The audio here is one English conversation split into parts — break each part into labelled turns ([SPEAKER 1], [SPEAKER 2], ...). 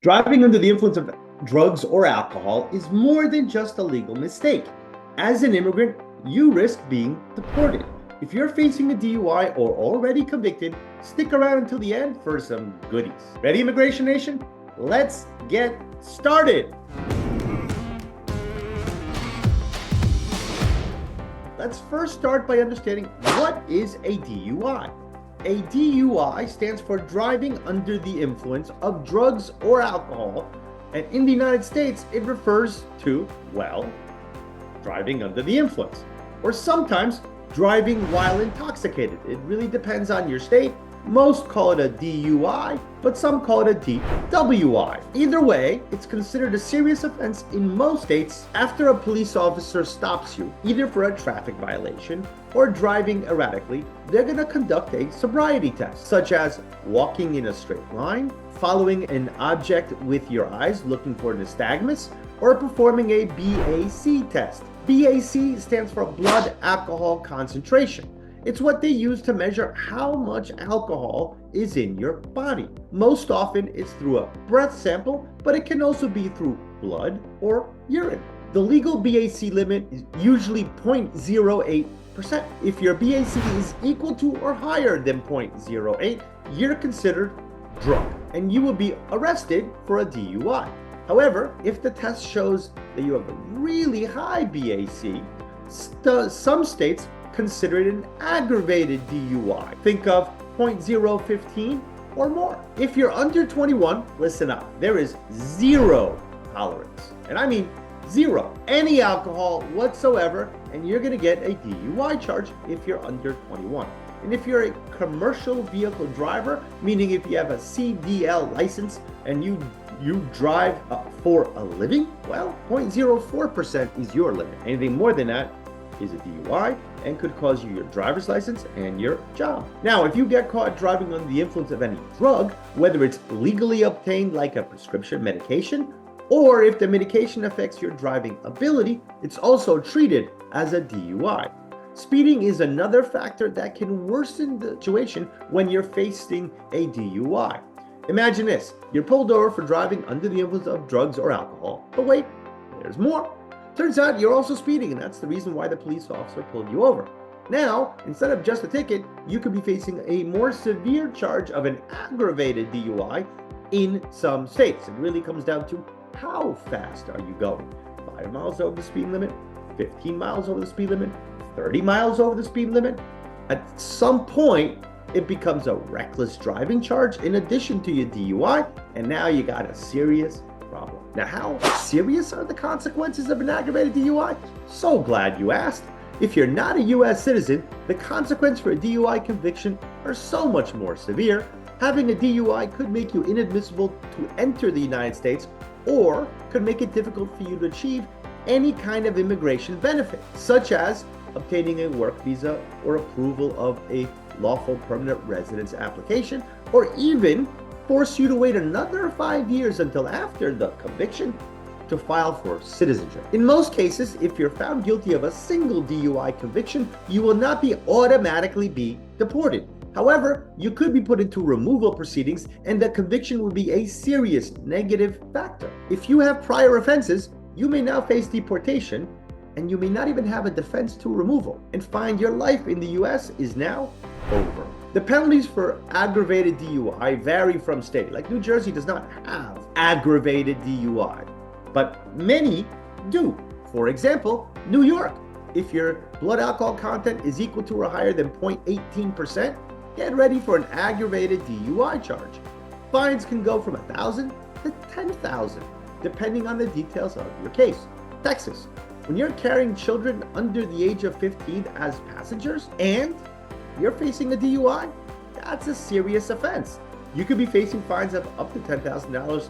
[SPEAKER 1] Driving under the influence of drugs or alcohol is more than just a legal mistake. As an immigrant, you risk being deported. If you're facing a DUI or already convicted, stick around until the end for some goodies. Ready, Immigration Nation? Let's get started. Let's first start by understanding what is a DUI. A DUI stands for driving under the influence of drugs or alcohol, and in the United States, it refers to, well, driving under the influence, or sometimes driving while intoxicated. It really depends on your state. Most call it a DUI, but some call it a DWI. Either way, it's considered a serious offense in most states after a police officer stops you, either for a traffic violation or driving erratically. They're going to conduct a sobriety test, such as walking in a straight line, following an object with your eyes looking for nystagmus, or performing a BAC test. BAC stands for blood alcohol concentration. It's what they use to measure how much alcohol is in your body. Most often it's through a breath sample, but it can also be through blood or urine. The legal BAC limit is usually 0.08%. If your BAC is equal to or higher than 0.08, you're considered drunk and you will be arrested for a DUI. However, if the test shows that you have a really high BAC, some states consider it an aggravated DUI. Think of 0.015 or more. If you're under 21, listen up. There is zero tolerance. And I mean zero. Any alcohol whatsoever, and you're going to get a DUI charge if you're under 21. And if you're a commercial vehicle driver, meaning if you have a CDL license and you drive for a living, well, 0.04% is your limit. Anything more than that is a DUI and could cause you your driver's license and your job. Now, if you get caught driving under the influence of any drug, whether it's legally obtained like a prescription medication, or if the medication affects your driving ability, it's also treated as a DUI. Speeding is another factor that can worsen the situation when you're facing a DUI. Imagine this, you're pulled over for driving under the influence of drugs or alcohol, but wait, there's more. Turns out you're also speeding, and that's the reason why the police officer pulled you over. Now, instead of just a ticket, you could be facing a more severe charge of an aggravated DUI in some states. It really comes down to how fast are you going? 5 miles over the speed limit, 15 miles over the speed limit, 30 miles over the speed limit. At some point, it becomes a reckless driving charge in addition to your DUI, and now you got a serious problem. Now, how serious are the consequences of an aggravated DUI? So glad you asked. If you're not a U.S. citizen, the consequences for a DUI conviction are so much more severe. Having a DUI could make you inadmissible to enter the United States or could make it difficult for you to achieve any kind of immigration benefit, such as obtaining a work visa or approval of a lawful permanent residence application, or even force you to wait another 5 years until after the conviction to file for citizenship. In most cases, if you're found guilty of a single DUI conviction, you will not automatically be deported. However, you could be put into removal proceedings and the conviction would be a serious negative factor. If you have prior offenses, you may now face deportation and you may not even have a defense to removal and find your life in the US is now over. The penalties for aggravated DUI vary from state. Like New Jersey does not have aggravated DUI, but many do. For example, New York, if your blood alcohol content is equal to or higher than 0.18%, get ready for an aggravated DUI charge. Fines can go from $1,000 to $10,000, depending on the details of your case. Texas, when you're carrying children under the age of 15 as passengers and you're facing a DUI, that's a serious offense. You could be facing fines of up to $10,000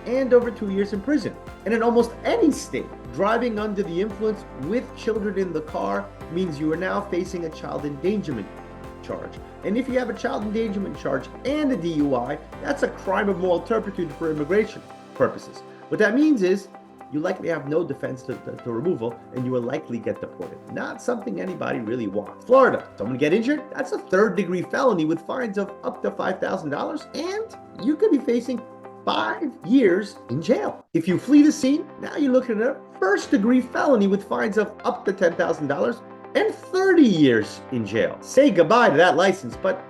[SPEAKER 1] and over 2 years in prison. And in almost any state, driving under the influence with children in the car means you are now facing a child endangerment charge. And if you have a child endangerment charge and a DUI, that's a crime of moral turpitude for immigration purposes. What that means is you likely have no defense to removal, and you will likely get deported. Not something anybody really wants. Florida, someone get injured? That's a third-degree felony with fines of up to $5,000, and you could be facing 5 years in jail. If you flee the scene, now you're looking at a first-degree felony with fines of up to $10,000 and 30 years in jail. Say goodbye to that license, but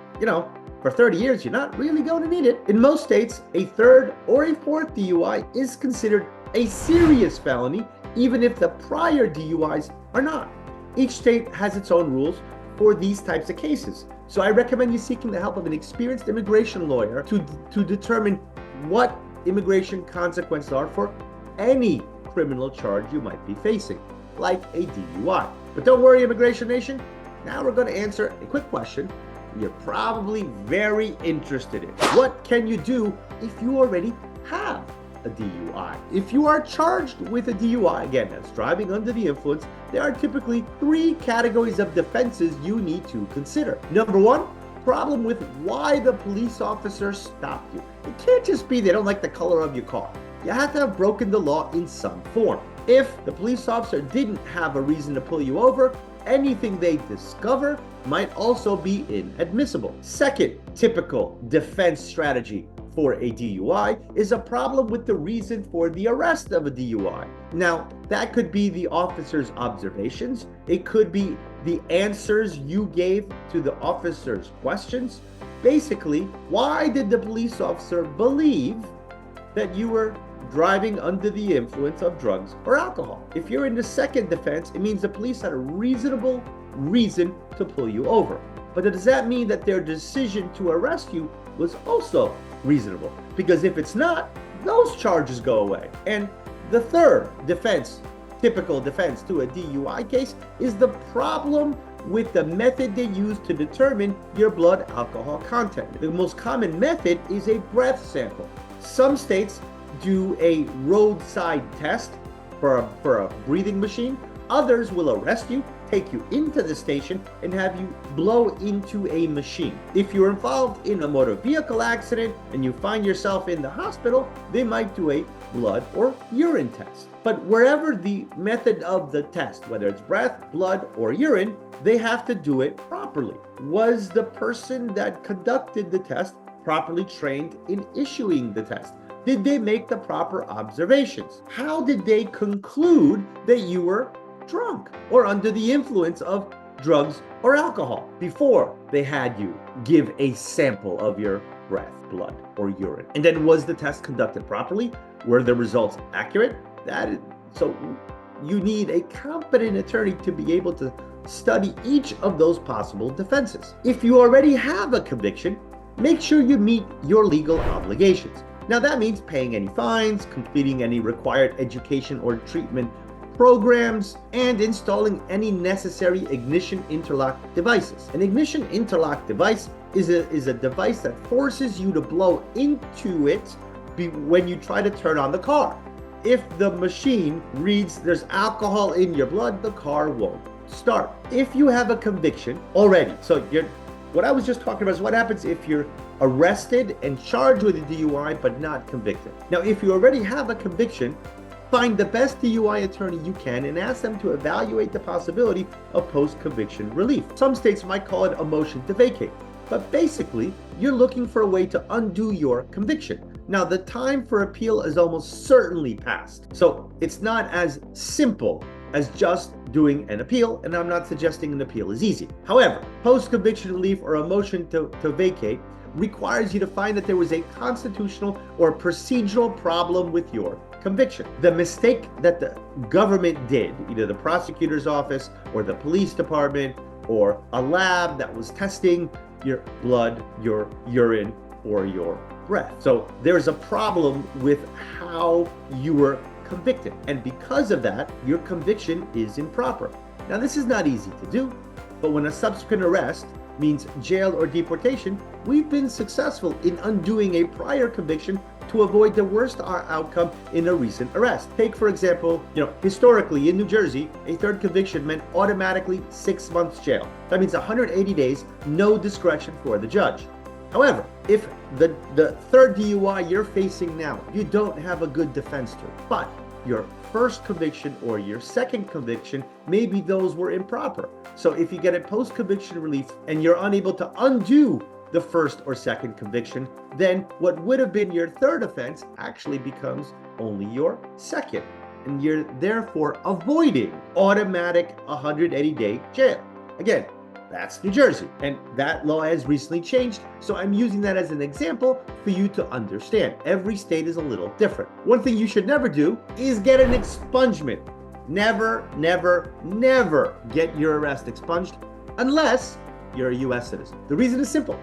[SPEAKER 1] for 30 years, you're not really going to need it. In most states, a third or a fourth DUI is considered a serious felony, even if the prior DUIs are not. Each state has its own rules for these types of cases. So I recommend you seeking the help of an experienced immigration lawyer to determine what immigration consequences are for any criminal charge you might be facing, like a DUI. But don't worry, Immigration Nation. Now we're going to answer a quick question you're probably very interested in. What can you do if you already have a DUI? If you are charged with a DUI, again, that's driving under the influence, there are typically 3 categories of defenses you need to consider. Number 1, problem with why the police officer stopped you. It can't just be they don't like the color of your car. You have to have broken the law in some form. If the police officer didn't have a reason to pull you over, anything they discover might also be inadmissible. Second typical defense strategy for a DUI is a problem with the reason for the arrest of a DUI. Now, that could be the officer's observations. It could be the answers you gave to the officer's questions. Basically, why did the police officer believe that you were driving under the influence of drugs or alcohol? If you're in the second defense, it means the police had a reasonable reason to pull you over. But does that mean that their decision to arrest you was also reasonable? Because if it's not, those charges go away. And the third defense, typical defense to a DUI case, is the problem with the method they use to determine your blood alcohol content. The most common method is a breath sample. Some states do a roadside test for a breathing machine. Others will arrest you, take you into the station, and have you blow into a machine. If you're involved in a motor vehicle accident and you find yourself in the hospital, they might do a blood or urine test. But wherever the method of the test, whether it's breath, blood, or urine, they have to do it properly. Was the person that conducted the test properly trained in issuing the test? Did they make the proper observations? How did they conclude that you were drunk or under the influence of drugs or alcohol before they had you give a sample of your breath, blood, or urine? And then, was the test conducted properly? Were the results accurate? So you need a competent attorney to be able to study each of those possible defenses. If you already have a conviction, make sure you meet your legal obligations. Now that means paying any fines, completing any required education or treatment programs, and installing any necessary ignition interlock devices. An ignition interlock device is a device that forces you to blow into it when you try to turn on the car. If the machine reads there's alcohol in your blood, the car won't start. If you have a conviction already, what I was just talking about is what happens if you're arrested and charged with a DUI but not convicted. Now, if you already have a conviction, find the best DUI attorney you can and ask them to evaluate the possibility of post-conviction relief. Some states might call it a motion to vacate, but basically, you're looking for a way to undo your conviction. Now, the time for appeal is almost certainly past, so it's not as simple as just doing an appeal, and I'm not suggesting an appeal is easy. However, post-conviction relief or a motion to vacate requires you to find that there was a constitutional or procedural problem with your conviction. The mistake that the government did, either the prosecutor's office or the police department or a lab that was testing your blood, your urine, or your breath. So there's a problem with how you were convicted, and because of that, your conviction is improper. Now, this is not easy to do, but when a subsequent arrest means jail or deportation, we've been successful in undoing a prior conviction to avoid the worst outcome in a recent arrest. Take, for example, historically in New Jersey, a third conviction meant automatically 6 months jail. That means 180 days, no discretion for the judge. However, if the third DUI you're facing now, you don't have a good defense to, but your first conviction or your second conviction, maybe those were improper. So if you get a post-conviction relief and you're unable to undo the first or second conviction, then what would have been your third offense actually becomes only your second. And you're therefore avoiding automatic 180-day jail. Again, that's New Jersey, and that law has recently changed, so I'm using that as an example for you to understand. Every state is a little different. One thing you should never do is get an expungement. Never, never, never get your arrest expunged unless you're a U.S. citizen. The reason is simple.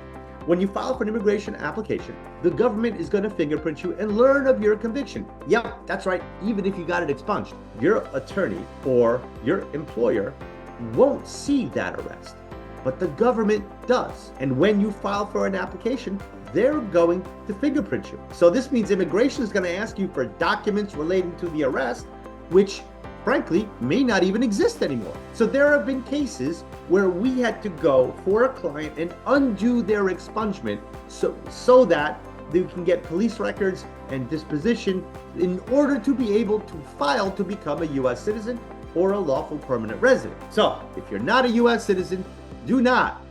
[SPEAKER 1] When you file for an immigration application, the government is going to fingerprint you and learn of your conviction. Yep, that's right, even if you got it expunged. Your attorney or your employer won't see that arrest, but the government does. And when you file for an application, they're going to fingerprint you. So this means immigration is going to ask you for documents relating to the arrest, which frankly may not even exist anymore. So there have been cases where we had to go for a client and undo their expungement so that they can get police records and disposition in order to be able to file to become a U.S. citizen or a lawful permanent resident. So if you're not a U.S. citizen, do not,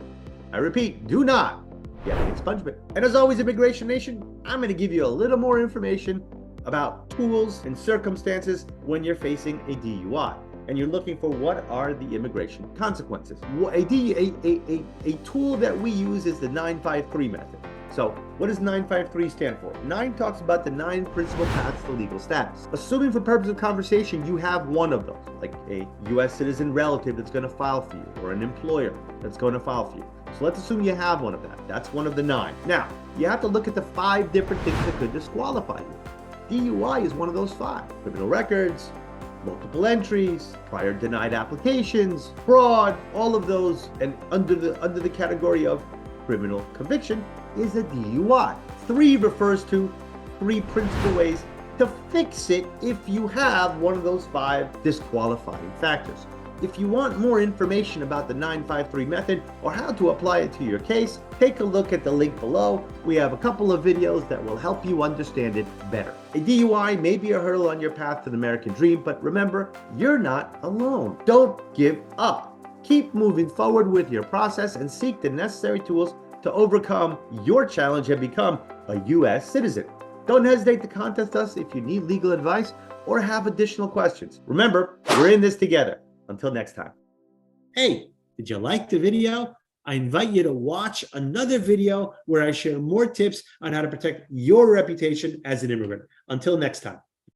[SPEAKER 1] I repeat, do not get an expungement. And as always, Immigration Nation, I'm going to give you a little more information about tools and circumstances when you're facing a DUI and you're looking for what are the immigration consequences. A tool that we use is the 953 method. So what does 953 stand for? 9 talks about the 9 principal paths to legal status. Assuming for purpose of conversation, you have one of those, like a U.S. citizen relative that's going to file for you or an employer that's going to file for you. So let's assume you have one of that. That's one of the 9. Now, you have to look at the 5 different things that could disqualify you. DUI is one of those 5. Criminal records, multiple entries, prior denied applications, fraud, all of those, and under the category of criminal conviction is a DUI. 3 refers to 3 principal ways to fix it if you have one of those 5 disqualifying factors. If you want more information about the 953 method or how to apply it to your case, take a look at the link below. We have a couple of videos that will help you understand it better. A DUI may be a hurdle on your path to the American dream, but remember, you're not alone. Don't give up. Keep moving forward with your process and seek the necessary tools to overcome your challenge and become a U.S. citizen. Don't hesitate to contact us if you need legal advice or have additional questions. Remember, we're in this together. Until next time. Hey, did you like the video? I invite you to watch another video where I share more tips on how to protect your reputation as an immigrant. Until next time.